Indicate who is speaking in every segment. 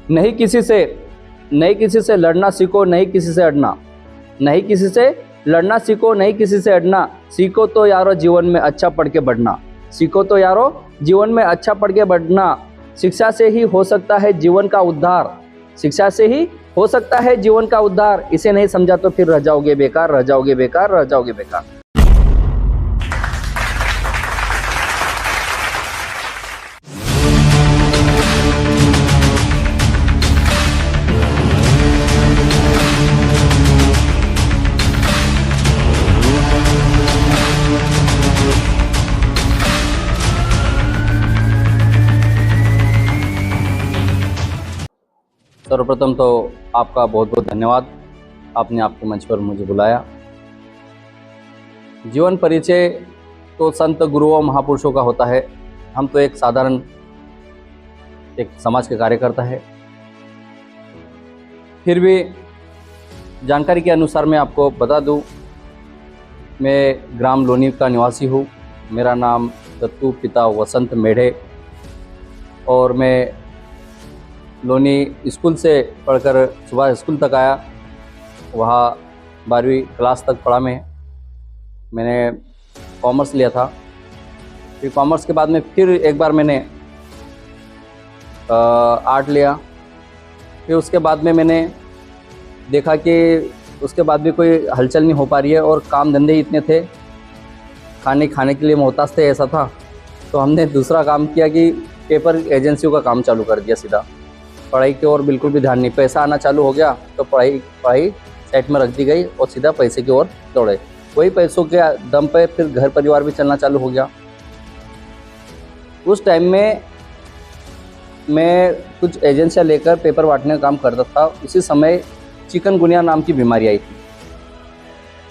Speaker 1: नहीं किसी से लड़ना सीखो, नहीं किसी से अड़ना। नहीं किसी से लड़ना सीखो, नहीं किसी से अड़ना। सीखो तो यारो जीवन में अच्छा पढ़ के बढ़ना। सीखो तो यारो जीवन में अच्छा पढ़ के बढ़ना। शिक्षा से ही हो सकता है जीवन का उद्धार। शिक्षा से ही हो सकता है जीवन का उद्धार। इसे नहीं समझा तो फिर रह जाओगे बेकार, रह जाओगे बेकार, रह जाओगे बेकार। सर्वप्रथम तो आपका बहुत बहुत धन्यवाद, आपने आपके मंच पर मुझे बुलाया। जीवन परिचय तो संत गुरुओं महापुरुषों का होता है। हम तो एक साधारण एक समाज के कार्यकर्ता है। फिर भी जानकारी के अनुसार मैं आपको बता दूं, मैं ग्राम लोनी का निवासी हूँ। मेरा नाम दत्तू पिता वसंत मेढ़े और मैं लोनी स्कूल से पढ़कर सुबह स्कूल तक आया। वहाँ 12वीं क्लास तक पढ़ा मैंने कॉमर्स लिया था। फिर कॉमर्स के बाद में फिर एक बार मैंने आर्ट लिया। फिर उसके बाद में मैंने देखा कि उसके बाद भी कोई हलचल नहीं हो पा रही है और काम धंधे ही इतने थे, खाने के लिए मोहताज थे, ऐसा था। तो हमने दूसरा काम किया कि पेपर एजेंसियों का काम चालू कर दिया सीधा। पढ़ाई की ओर बिल्कुल भी ध्यान नहीं। पैसा आना चालू हो गया तो पढ़ाई साइड में रख दी गई और सीधा पैसे की ओर दौड़े। वही पैसों के दम पे फिर घर परिवार भी चलना चालू हो गया। उस टाइम में मैं कुछ एजेंसियां लेकर पेपर बांटने का काम करता था। उसी समय चिकनगुनिया नाम की बीमारी आई थी।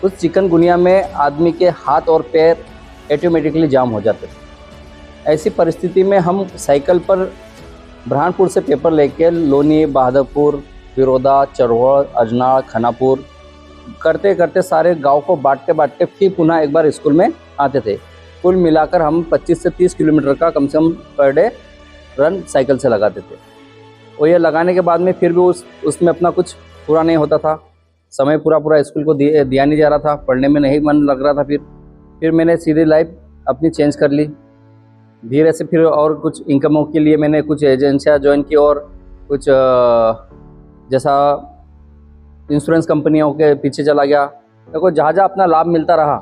Speaker 1: उस चिकनगुनिया में आदमी के हाथ और पैर ऑटोमेटिकली जाम हो जाते थे। ऐसी परिस्थिति में हम साइकिल पर बुरहानपुर से पेपर लेके लोनी, बहादुरपुर, बिरोदा, चरवड़, अजनाड़, खानापुर करते करते सारे गांव को बांटते फिर पुनः एक बार स्कूल में आते थे। कुल मिलाकर हम 25 से 30 किलोमीटर का कम से कम पर डे रन साइकिल से लगाते थे। और ये लगाने के बाद में फिर भी उसमें अपना कुछ पूरा नहीं होता था। समय पूरा स्कूल को दिया नहीं जा रहा था, पढ़ने में नहीं मन लग रहा था। फिर मैंने सीधी लाइफ अपनी चेंज कर ली धीरे से। फिर और कुछ इनकमों के लिए मैंने कुछ एजेंसियां ज्वाइन की और कुछ जैसा इंश्योरेंस कंपनियों के पीछे चला गया। देखो जहाँ अपना लाभ मिलता रहा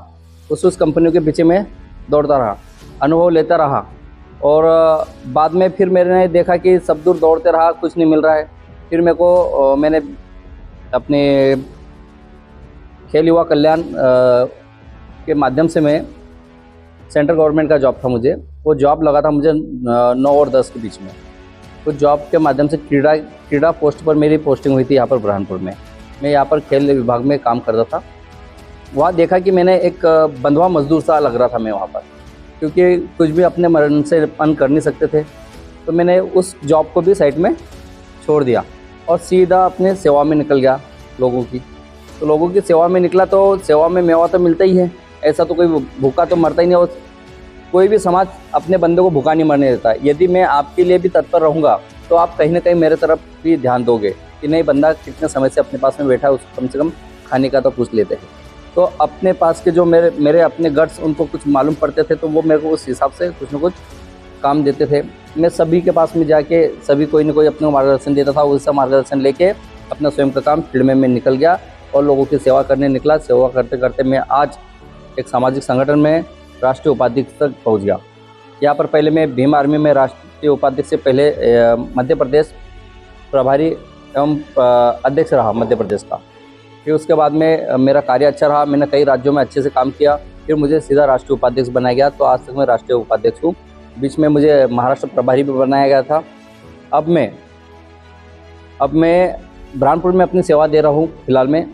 Speaker 1: उस कंपनियों के पीछे मैं दौड़ता रहा, अनुभव लेता रहा। और बाद में फिर मैंने देखा कि सब दूर दौड़ते रहा, कुछ नहीं मिल रहा है। फिर मैंने अपने खेल युवा कल्याण के माध्यम से मैं सेंट्रल गवर्नमेंट का जॉब था मुझे, वो जॉब लगा था मुझे 9 और 10 के बीच में। उस जॉब के माध्यम से क्रीड़ा पोस्ट पर मेरी पोस्टिंग हुई थी यहाँ पर बुरहानपुर में। मैं यहाँ पर खेल विभाग में काम करता था। वहाँ देखा कि मैंने एक बंधुआ मजदूर सा लग रहा था मैं वहाँ पर, क्योंकि कुछ भी अपने मन से अपन कर नहीं सकते थे। तो मैंने उस जॉब को भी साइड में छोड़ दिया और सीधा अपने सेवा में निकल गया लोगों की। तो लोगों की सेवा में निकला तो सेवा में मेवा तो मिलता ही है, ऐसा तो कोई भूखा तो मरता ही नहीं। और कोई भी समाज अपने बंदे को भूखा नहीं मरने देता। यदि मैं आपके लिए भी तत्पर रहूँगा तो आप कहीं ना कहीं मेरे तरफ भी ध्यान दोगे कि नहीं, बंदा कितने समय से अपने पास में बैठा है, उसको कम से कम खाने का तो पूछ लेते हैं। तो अपने पास के जो मेरे अपने गट्स उनको कुछ मालूम पड़ते थे, तो वो मेरे को उस हिसाब से कुछ ना कुछ काम देते थे। मैं सभी के पास में जाके सभी कोई ना कोई अपने को मार्गदर्शन देता था। उसका मार्गदर्शन लेके अपना स्वयं का काम फील्ड में मैं निकल गया और लोगों की सेवा करने निकला। सेवा करते करते मैं आज एक सामाजिक संगठन में राष्ट्रीय उपाध्यक्ष तक पहुंच गया। यहाँ पर पहले मैं भीम आर्मी में राष्ट्रीय उपाध्यक्ष से पहले मध्य प्रदेश प्रभारी एवं अध्यक्ष रहा मध्य प्रदेश का। फिर उसके बाद में मेरा कार्य अच्छा रहा, मैंने कई राज्यों में अच्छे से काम किया। फिर मुझे सीधा राष्ट्रीय उपाध्यक्ष बनाया गया, तो आज तक मैं राष्ट्रीय उपाध्यक्ष हूँ। बीच में मुझे महाराष्ट्र प्रभारी भी बनाया गया था। अब मैं बुरहानपुर में अपनी सेवा दे रहा हूँ फिलहाल में।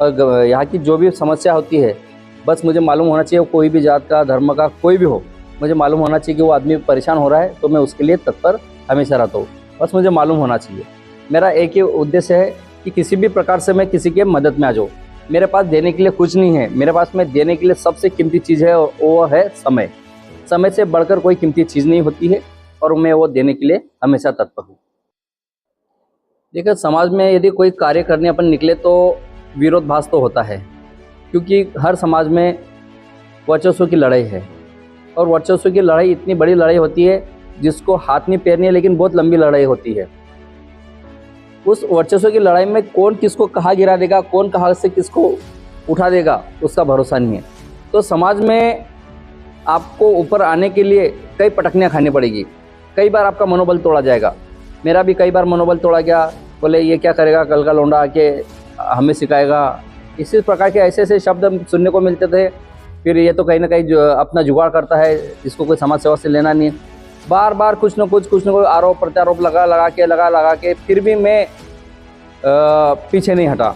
Speaker 1: और यहाँ की जो भी समस्या होती है, बस मुझे मालूम होना चाहिए, कोई भी जात का धर्म का कोई भी हो, मुझे मालूम होना चाहिए कि वो आदमी परेशान हो रहा है, तो मैं उसके लिए तत्पर हमेशा रहता हूँ। बस मुझे मालूम होना चाहिए। मेरा एक ही उद्देश्य है कि किसी भी प्रकार से मैं किसी के मदद में आ जाऊँ। मेरे पास देने के लिए कुछ नहीं है, मेरे पास में देने के लिए सबसे कीमती चीज़ है, वो है समय। समय से बढ़कर कोई कीमती चीज़ नहीं होती है और मैं वो देने के लिए हमेशा तत्पर हूँ। देखिए, समाज में यदि कोई कार्य करने अपन निकले तो विरोधाभास तो होता है, क्योंकि हर समाज में वर्चस्व की लड़ाई है और वर्चस्व की लड़ाई इतनी बड़ी लड़ाई होती है जिसको हाथ नहीं पैरनी है, लेकिन बहुत लंबी लड़ाई होती है। उस वर्चस्व की लड़ाई में कौन किसको कहाँ गिरा देगा, कौन कहाँ से किसको उठा देगा, उसका भरोसा नहीं है। तो समाज में आपको ऊपर आने के लिए कई पटकनियाँ खानी पड़ेगी, कई बार आपका मनोबल तोड़ा जाएगा। मेरा भी कई बार मनोबल तोड़ा गया, बोले ये क्या करेगा, कल का लौंडा आके हमें सिखाएगा, इसी प्रकार के ऐसे ऐसे शब्द सुनने को मिलते थे। फिर ये तो कहीं ना कहीं अपना जुगाड़ करता है, इसको कोई समाज सेवा से लेना नहीं है। बार बार कुछ न कुछ आरोप प्रत्यारोप लगा के फिर भी मैं पीछे नहीं हटा।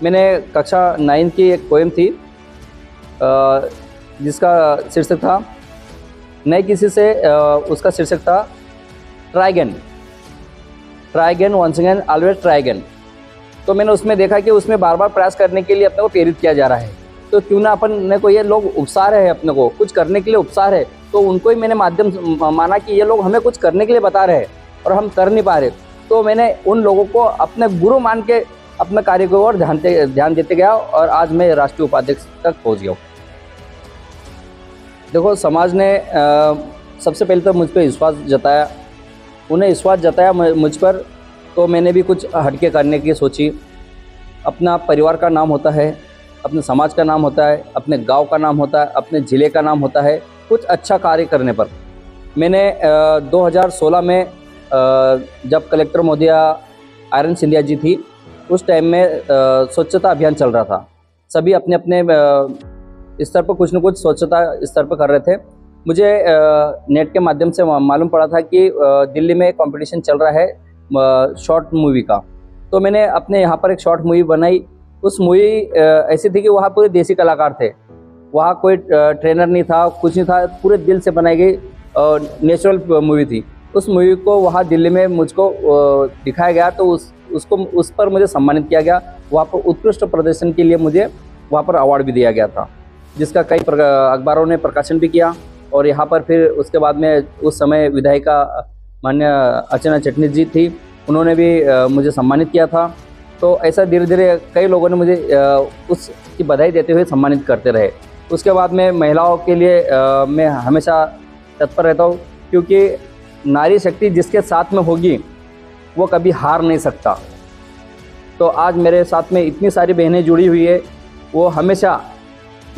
Speaker 1: मैंने कक्षा 9 की एक पोएम थी जिसका शीर्षक था नए किसी से, उसका शीर्षक था try again once again always try again. तो मैंने उसमें देखा कि उसमें बार बार प्रयास करने के लिए अपने को प्रेरित किया जा रहा है, तो क्यों ना अपने को ये लोग उकसा रहे हैं, अपने को कुछ करने के लिए उकसा रहे, तो उनको ही मैंने माध्यम माना कि ये लोग हमें कुछ करने के लिए बता रहे हैं और हम कर नहीं पा रहे। तो मैंने उन लोगों को अपने गुरु मान के अपने कार्य को और ध्यान देते गया और आज मैं राष्ट्रीय उपाध्यक्ष तक पहुँच गया हूँ। देखो, समाज ने सबसे पहले तो मुझ पर विश्वास जताया, उन्हें विश्वास जताया मुझ पर, तो मैंने भी कुछ हटके करने की सोची। अपना परिवार का नाम होता है, अपने समाज का नाम होता है, अपने गांव का नाम होता है, अपने ज़िले का नाम होता है। कुछ अच्छा कार्य करने पर मैंने 2016 में जब कलेक्टर महोदया आयरन सिंधिया जी थी, उस टाइम में स्वच्छता अभियान चल रहा था। सभी अपने अपने स्तर पर कुछ न कुछ स्वच्छता स्तर पर कर रहे थे। मुझे नेट के माध्यम से मालूम पड़ा था कि दिल्ली में कंपटीशन चल रहा है शॉर्ट मूवी का, तो मैंने अपने यहाँ पर एक शॉर्ट मूवी बनाई। उस मूवी ऐसी थी कि वहाँ पूरे देसी कलाकार थे, वहाँ कोई ट्रेनर नहीं था, कुछ नहीं था, पूरे दिल से बनाई गई नेचुरल मूवी थी। उस मूवी को वहाँ दिल्ली में मुझको दिखाया गया, तो उस पर मुझे सम्मानित किया गया। वहाँ पर उत्कृष्ट प्रदर्शन के लिए मुझे वहाँ पर अवार्ड भी दिया गया था, जिसका कई अखबारों ने प्रकाशन भी किया। और यहाँ पर फिर उसके बाद में उस समय विधायिका माननीय अर्चना चिटनिस जी थी, उन्होंने भी मुझे सम्मानित किया था। तो ऐसा धीरे धीरे कई लोगों ने मुझे उसकी बधाई देते हुए सम्मानित करते रहे। उसके बाद में महिलाओं के लिए मैं हमेशा तत्पर रहता हूँ, क्योंकि नारी शक्ति जिसके साथ में होगी वो कभी हार नहीं सकता। तो आज मेरे साथ में इतनी सारी बहनें जुड़ी हुई है, वो हमेशा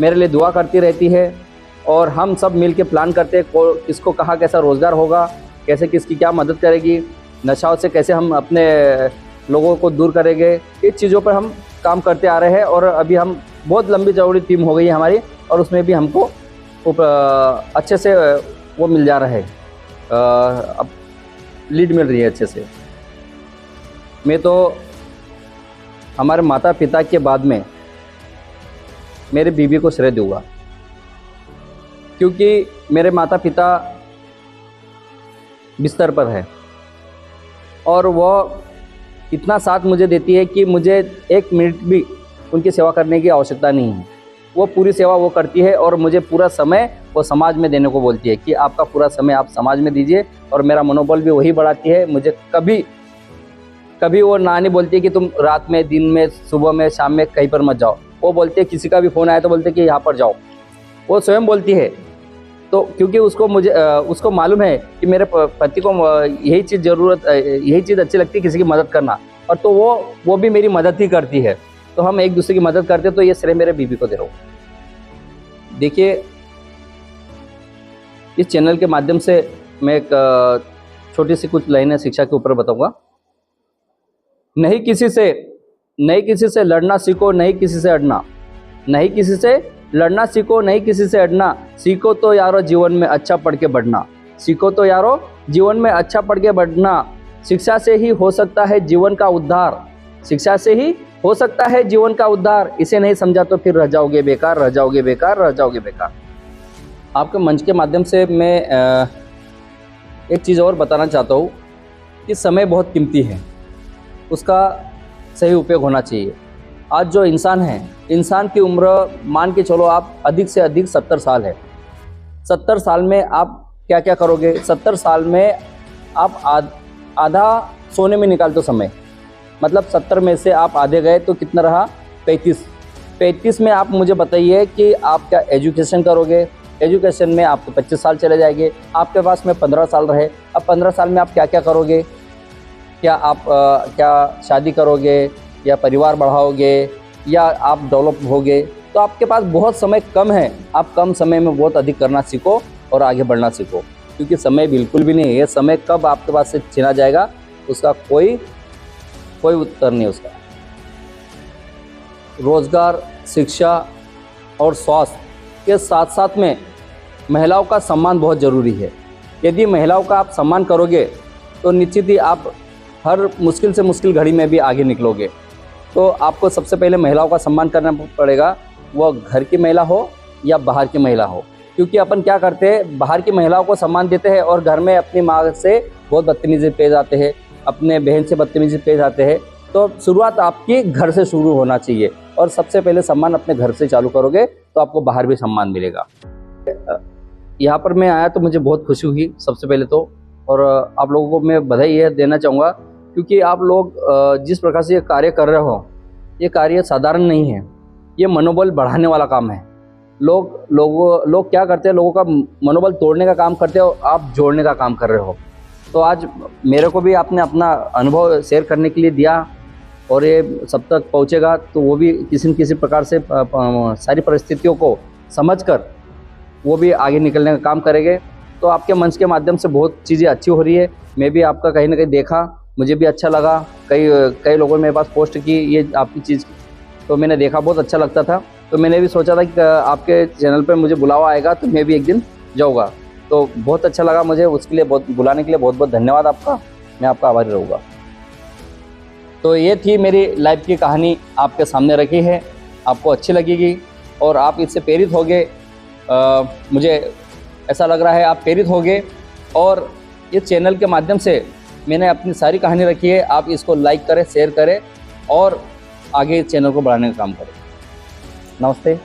Speaker 1: मेरे लिए दुआ करती रहती है और हम सब मिल के प्लान करते हैं किसको कहाँ कैसा रोज़गार होगा, कैसे किसकी क्या मदद करेगी, नशाओं से कैसे हम अपने लोगों को दूर करेंगे। इस चीज़ों पर हम काम करते आ रहे हैं और अभी हम बहुत लंबी चौड़ी टीम हो गई है हमारी, और उसमें भी हमको अच्छे से वो मिल जा रहा है, अब लीड मिल रही है अच्छे से। मैं तो हमारे माता पिता के बाद में मेरे बीवी को श्रेय दूंगा, क्योंकि मेरे माता पिता बिस्तर पर है और वो इतना साथ मुझे देती है कि मुझे 1 मिनट भी उनकी सेवा करने की आवश्यकता नहीं है। वो पूरी सेवा वो करती है और मुझे पूरा समय वो समाज में देने को बोलती है कि आपका पूरा समय आप समाज में दीजिए, और मेरा मनोबल भी वही बढ़ाती है। मुझे कभी वो ना नहीं बोलती है कि तुम रात में, दिन में, सुबह में, शाम में कहीं पर मत जाओ। वो बोलते हैं, किसी का भी फ़ोन आया तो बोलते हैं कि यहाँ पर जाओ, वो स्वयं बोलती है। तो क्योंकि उसको मालूम है कि मेरे पति को यही चीज़ अच्छी लगती है, किसी की मदद करना, और तो वो भी मेरी मदद ही करती है। तो हम एक दूसरे की मदद करते हैं, तो ये श्रेय मेरे बीवी को दे रहा हूँ। देखिए, इस चैनल के माध्यम से मैं एक छोटी सी कुछ लाइनें शिक्षा के ऊपर बताऊंगा। नहीं किसी से लड़ना सीखो, नहीं किसी से अड़ना, नहीं किसी से लड़ना सीखो, नहीं किसी से अड़ना, सीखो तो यारो जीवन में अच्छा पढ़ के बढ़ना, सीखो तो यारो जीवन में अच्छा पढ़ के बढ़ना। शिक्षा से ही हो सकता है जीवन का उद्धार, शिक्षा से ही हो सकता है जीवन का उद्धार। इसे नहीं समझा तो फिर रह जाओगे बेकार, रह जाओगे बेकार, रह जाओगे बेकार। आपके मंच के माध्यम से मैं एक चीज़ और बताना चाहता हूँ कि समय बहुत कीमती है, उसका सही उपयोग होना चाहिए। आज जो इंसान है, इंसान की उम्र मान के चलो आप अधिक से अधिक 70 साल है। 70 साल में आप क्या क्या करोगे? 70 साल में आप आधा सोने में निकाल दो समय, मतलब 70 में से आप आधे गए तो कितना रहा 35 में आप मुझे बताइए कि आप क्या एजुकेशन करोगे। एजुकेशन में आपको 25 साल चले जाएंगे, आपके पास में 15 साल रहे। अब 15 साल में आप क्या क्या करोगे, क्या आप क्या शादी करोगे या परिवार बढ़ाओगे या आप डेवलप होगे। तो आपके पास बहुत समय कम है, आप कम समय में बहुत अधिक करना सीखो और आगे बढ़ना सीखो, क्योंकि समय बिल्कुल भी नहीं है। समय कब आपके पास से छीना जाएगा उसका कोई उत्तर नहीं उसका। रोजगार, शिक्षा और स्वास्थ्य के साथ साथ में महिलाओं का सम्मान बहुत ज़रूरी है। यदि महिलाओं का आप सम्मान करोगे तो निश्चित ही आप हर मुश्किल से मुश्किल घड़ी में भी आगे निकलोगे। तो आपको सबसे पहले महिलाओं का सम्मान करना पड़ेगा, वह घर की महिला हो या बाहर की महिला हो। क्योंकि अपन क्या करते हैं, बाहर की महिलाओं को सम्मान देते हैं और घर में अपनी माँ से बहुत बदतमीजी पेश आते हैं, अपने बहन से बदतमीजी पेश आते हैं। तो शुरुआत आपकी घर से शुरू होना चाहिए और सबसे पहले सम्मान अपने घर से चालू करोगे तो आपको बाहर भी सम्मान मिलेगा। यहाँ पर मैं आया तो मुझे बहुत खुशी हुई सबसे पहले तो, और आप लोगों को मैं बधाई देना चाहूँगा, क्योंकि आप लोग जिस प्रकार से ये कार्य कर रहे हो, ये कार्य साधारण नहीं है, ये मनोबल बढ़ाने वाला काम है। लोग क्या करते हैं, लोगों का मनोबल तोड़ने का काम करते हो, आप जोड़ने का काम कर रहे हो। तो आज मेरे को भी आपने अपना अनुभव शेयर करने के लिए दिया और ये सब तक पहुँचेगा तो वो भी किसी न किसी प्रकार से सारी परिस्थितियों को समझकर वो भी आगे निकलने का काम करेंगे। तो आपके मंच के माध्यम से बहुत चीज़ें अच्छी हो रही है। मैं भी आपका कहीं ना कहीं देखा, मुझे भी अच्छा लगा। कई लोगों ने मेरे पास पोस्ट की ये आपकी चीज़, तो मैंने देखा, बहुत अच्छा लगता था। तो मैंने भी सोचा था कि आपके चैनल पर मुझे बुलावा आएगा तो मैं भी एक दिन जाऊँगा। तो बहुत अच्छा लगा मुझे, उसके लिए बुलाने के लिए बहुत बहुत धन्यवाद आपका, मैं आपका आभारी रहूँगा। तो ये थी मेरी लाइफ की कहानी, आपके सामने रखी है, आपको अच्छी लगेगी और आप इससे प्रेरित होगे। मुझे ऐसा लग रहा है आप प्रेरित होगे और इस चैनल के माध्यम से मैंने अपनी सारी कहानी रखी है। आप इसको लाइक करें, शेयर करें और आगे इस चैनल को बढ़ाने का काम करें। नमस्ते।